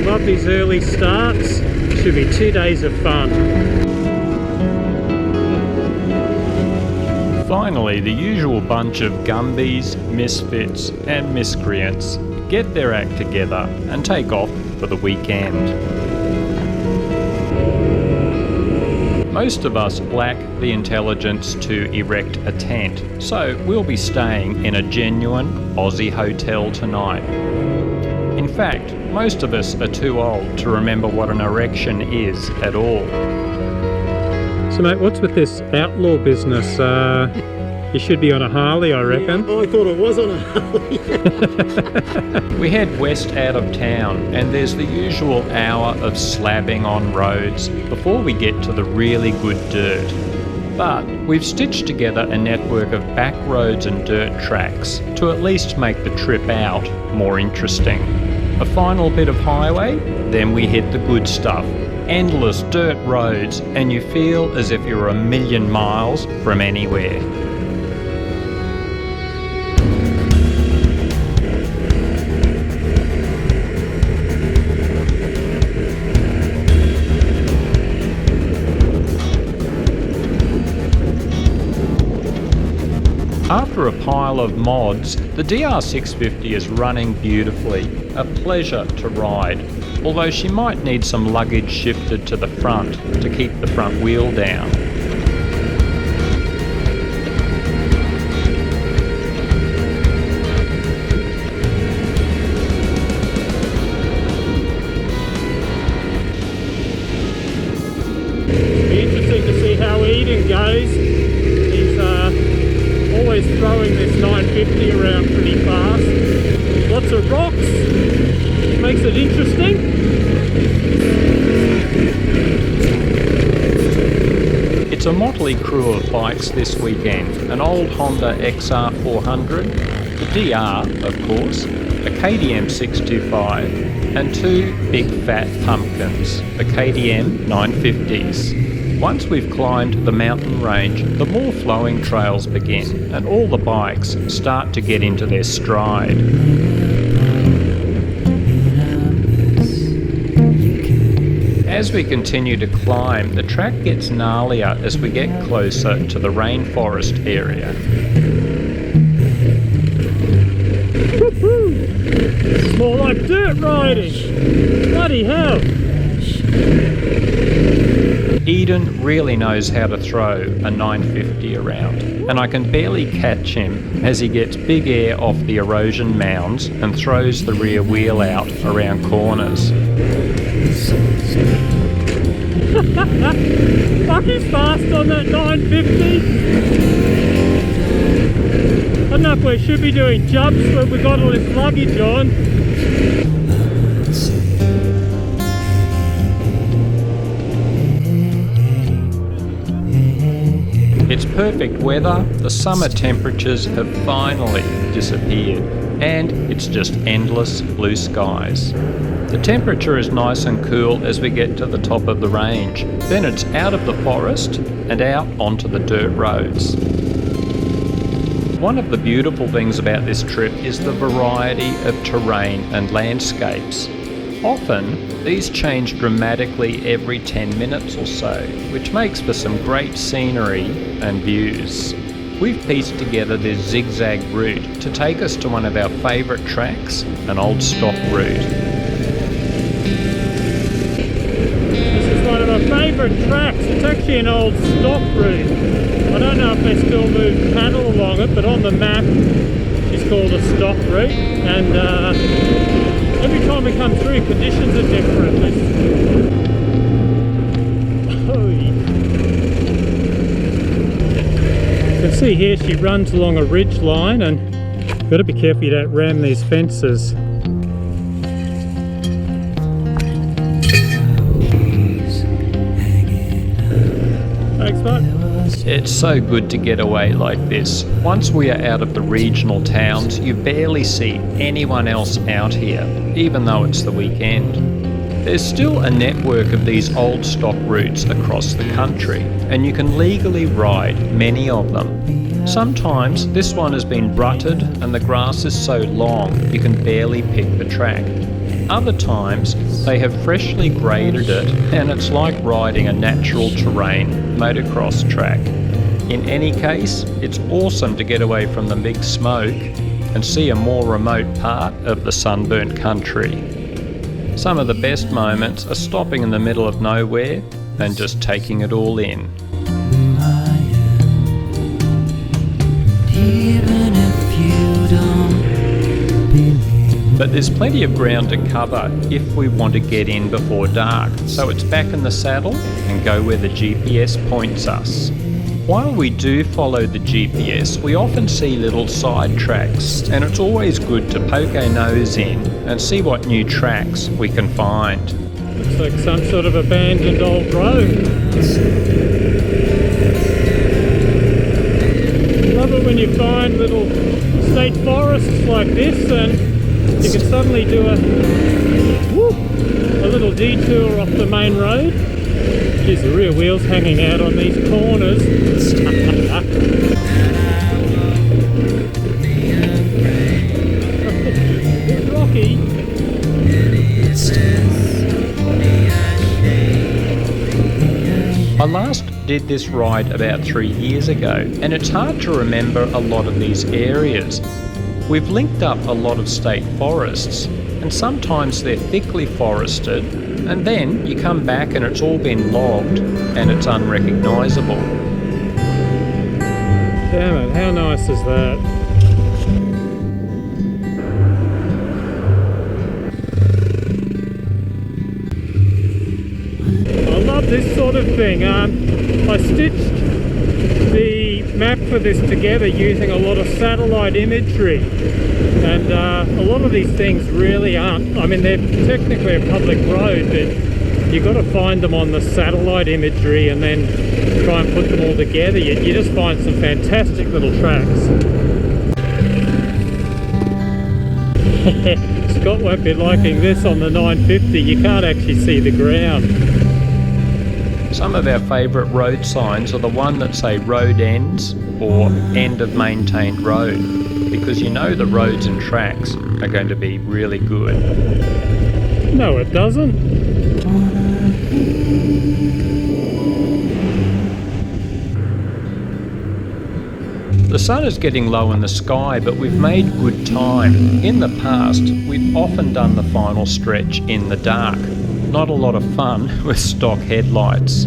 love these early starts. Should be 2 days of fun. Finally, the usual bunch of Gumbies, misfits and miscreants get their act together and take off for the weekend. Most of us lack the intelligence to erect a tent, so we'll be staying in a genuine Aussie hotel tonight. In fact, most of us are too old to remember what an erection is at all. So mate, what's with this outlaw business? You should be on a Harley, I reckon. Yeah, I thought it was on a Harley. We head west out of town and there's the usual hour of slabbing on roads before we get to the really good dirt. But we've stitched together a network of back roads and dirt tracks to at least make the trip out more interesting. A final bit of highway, then we hit the good stuff. Endless dirt roads and you feel as if you're a million miles from anywhere. After a pile of mods, the DR650 is running beautifully, a pleasure to ride, although she might need some luggage shifted to the front to keep the front wheel down. It'll be interesting to see how Eden goes. He's always throwing this 950 around pretty fast. Lots of rocks, makes it interesting. It's a motley crew of bikes this weekend. An old Honda XR400, the DR of course, a KTM 625 and two big fat pumpkins, the KTM 950s. Once we've climbed the mountain range, the more flowing trails begin and all the bikes start to get into their stride. As we continue to climb, the track gets gnarlier as we get closer to the rainforest area. It's more like dirt riding. Bloody hell. Eden really knows how to throw a 950 around, and I can barely catch him as he gets big air off the erosion mounds and throws the rear wheel out around corners. Fuck, he's fast on that 950. I don't know if we should be doing jumps when we've got all this luggage on. It's perfect weather, the summer temperatures have finally disappeared, and it's just endless blue skies. The temperature is nice and cool as we get to the top of the range, then it's out of the forest and out onto the dirt roads. One of the beautiful things about this trip is the variety of terrain and landscapes. Often, these change dramatically every 10 minutes or so, which makes for some great scenery and views. We've pieced together this zigzag route to take us to one of our favourite tracks, an old stock route. This is one of our favourite tracks. It's actually an old stock route. I don't know if they still move cattle along it, but on the map it's called a stock route, and every time we come through, conditions are different. You can see here she runs along a ridge line, and you've got to be careful you don't ram these fences. Thanks, mate. It's so good to get away like this. Once we are out of the regional towns, you barely see anyone else out here, even though it's the weekend. There's still a network of these old stock routes across the country, and you can legally ride many of them. Sometimes this one has been rutted and the grass is so long you can barely pick the track. Other times, they have freshly graded it and it's like riding a natural terrain motocross track. In any case, it's awesome to get away from the big smoke and see a more remote part of the sunburnt country. Some of the best moments are stopping in the middle of nowhere and just taking it all in. But there's plenty of ground to cover if we want to get in before dark, so it's back in the saddle and go where the GPS points us. While we do follow the GPS, we often see little side tracks, and it's always good to poke our nose in and see what new tracks we can find. Looks like some sort of abandoned old road. Love it when you find little state forests like this and you can suddenly do a little detour off the main road. Geez, the rear wheel's hanging out on these corners. It's rocky. I last did this ride about 3 years ago, and it's hard to remember a lot of these areas. We've linked up a lot of state forests, and sometimes they're thickly forested, and then you come back and it's all been logged and it's unrecognisable. Damn it, how nice is that? I love this sort of thing. I stitched the map for this together using a lot of satellite imagery, and a lot of these things really aren't, I mean, they're technically a public road, but you've got to find them on the satellite imagery and then try and put them all together. You just find some fantastic little tracks. Scott won't be liking this on the 950, you can't actually see the ground. Some of our favourite road signs are the one that say road ends or end of maintained road, because you know the roads and tracks are going to be really good. No, it doesn't. The sun is getting low in the sky, but we've made good time. In the past, we've often done the final stretch in the dark. Not a lot of fun with stock headlights.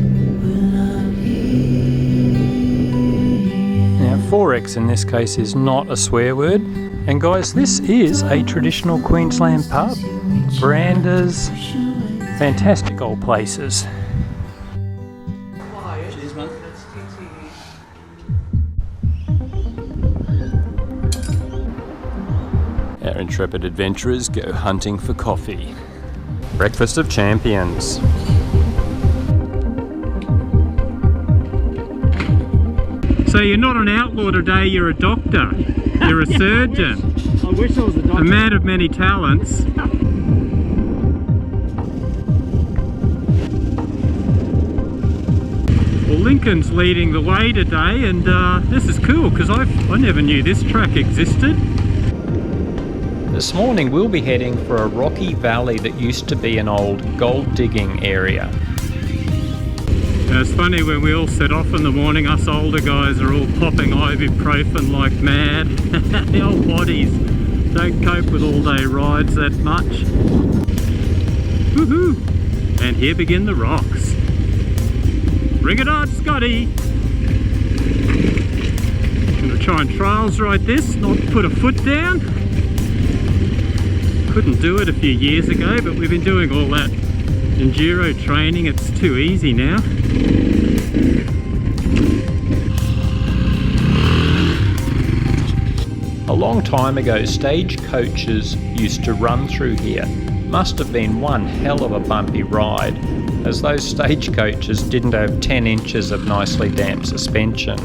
Now 4X in this case is not a swear word. And guys, this is a traditional Queensland pub. Verandas, fantastic old places. Cheers, man. Our intrepid adventurers go hunting for coffee. Breakfast of champions. So you're not an outlaw today, you're a doctor. You're a surgeon. I wish I was a doctor. A man of many talents. Well, Lincoln's leading the way today, and this is cool because I never knew this track existed. This morning we'll be heading for a rocky valley that used to be an old gold digging area. It's funny, when we all set off in the morning, us older guys are all popping ibuprofen like mad. The old bodies don't cope with all-day rides that much. Woohoo! And here begin the rocks. Bring it on, Scotty! Gonna try and trials ride this, not put a foot down. Couldn't do it a few years ago, but we've been doing all that enduro training, it's too easy now. A long time ago, stagecoaches used to run through here. Must have been one hell of a bumpy ride, as those stagecoaches didn't have 10 inches of nicely damped suspension.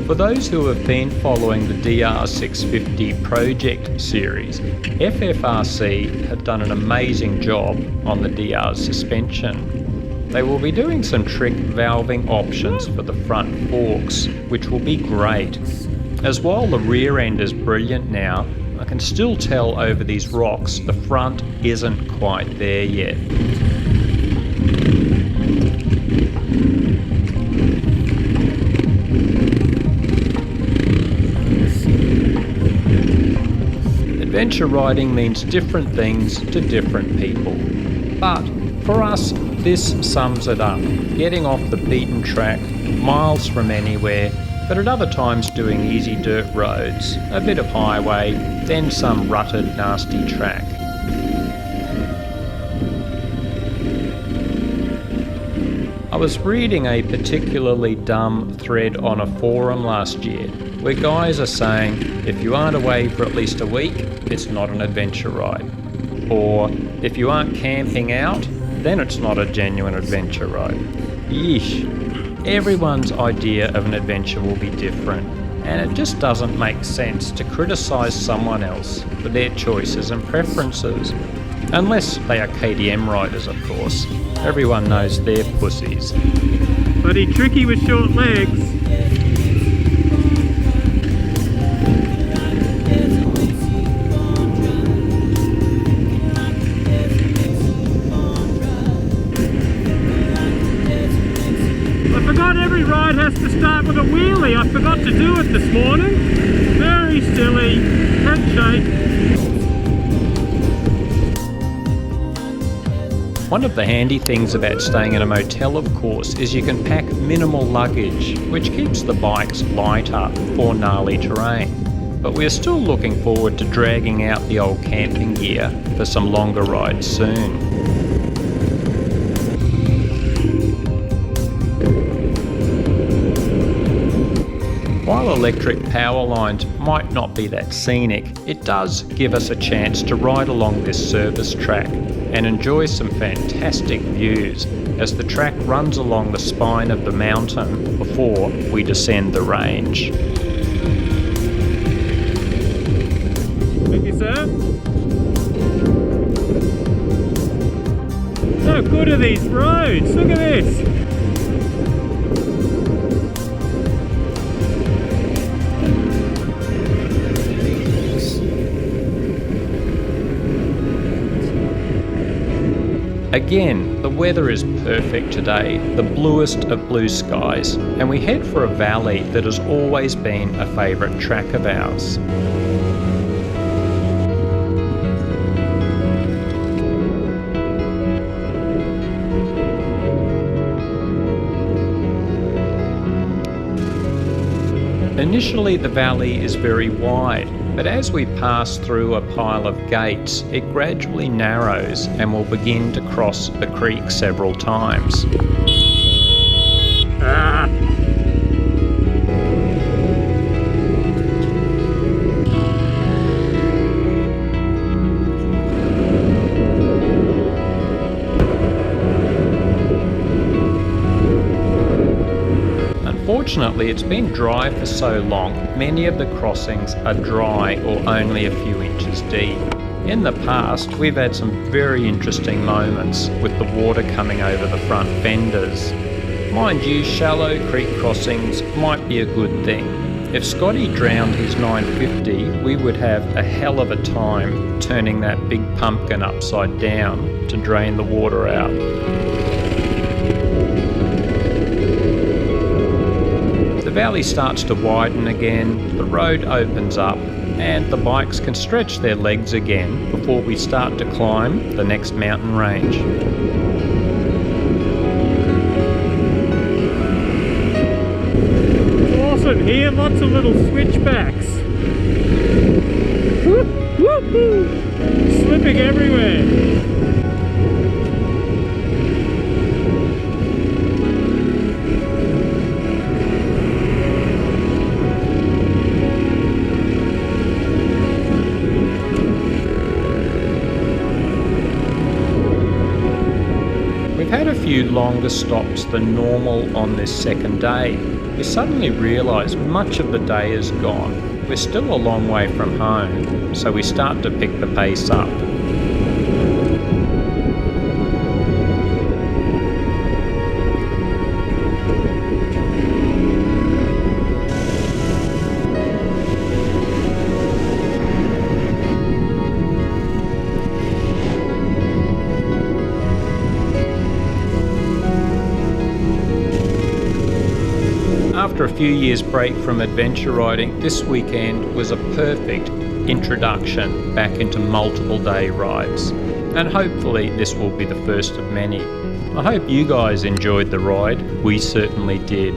For those who have been following the DR650 project series, FFRC have done an amazing job on the DR's suspension. They will be doing some trick valving options for the front forks, which will be great. As while the rear end is brilliant now, I can still tell over these rocks the front isn't quite there yet. Adventure riding means different things to different people. But for us, this sums it up. Getting off the beaten track, miles from anywhere, but at other times doing easy dirt roads, a bit of highway, then some rutted, nasty track. I was reading a particularly dumb thread on a forum last year, where guys are saying, if you aren't away for at least a week, it's not an adventure ride. Or, if you aren't camping out, then it's not a genuine adventure ride. Yeesh. Everyone's idea of an adventure will be different, and it just doesn't make sense to criticise someone else for their choices and preferences. Unless they are KTM riders, of course. Everyone knows they're pussies. Bloody tricky with short legs. Every ride has to start with a wheelie. I forgot to do it this morning. Very silly. Head shake. One of the handy things about staying in a motel, of course, is you can pack minimal luggage, which keeps the bikes lighter for gnarly terrain. But we're still looking forward to dragging out the old camping gear for some longer rides soon. While electric power lines might not be that scenic, it does give us a chance to ride along this service track and enjoy some fantastic views as the track runs along the spine of the mountain before we descend the range. Thank you, sir. So good are these roads, look at this. Again, the weather is perfect today, the bluest of blue skies, and we head for a valley that has always been a favourite track of ours. Initially the valley is very wide, but as we pass through a pile of gates, it gradually narrows and will begin to cross the creek several times. Unfortunately, it's been dry for so long, many of the crossings are dry or only a few inches deep. In the past, we've had some very interesting moments with the water coming over the front fenders. Mind you, shallow creek crossings might be a good thing. If Scotty drowned his 950, we would have a hell of a time turning that big pumpkin upside down to drain the water out. The valley starts to widen again, the road opens up, and the bikes can stretch their legs again before we start to climb the next mountain range. It's awesome here, lots of little switchbacks. Woo-hoo! Slipping everywhere. We've had a few longer stops than normal on this second day. We suddenly realise much of the day is gone. We're still a long way from home, so we start to pick the pace up. few years break from adventure riding, this weekend was a perfect introduction back into multiple day rides. And hopefully this will be the first of many. I hope you guys enjoyed the ride. We certainly did.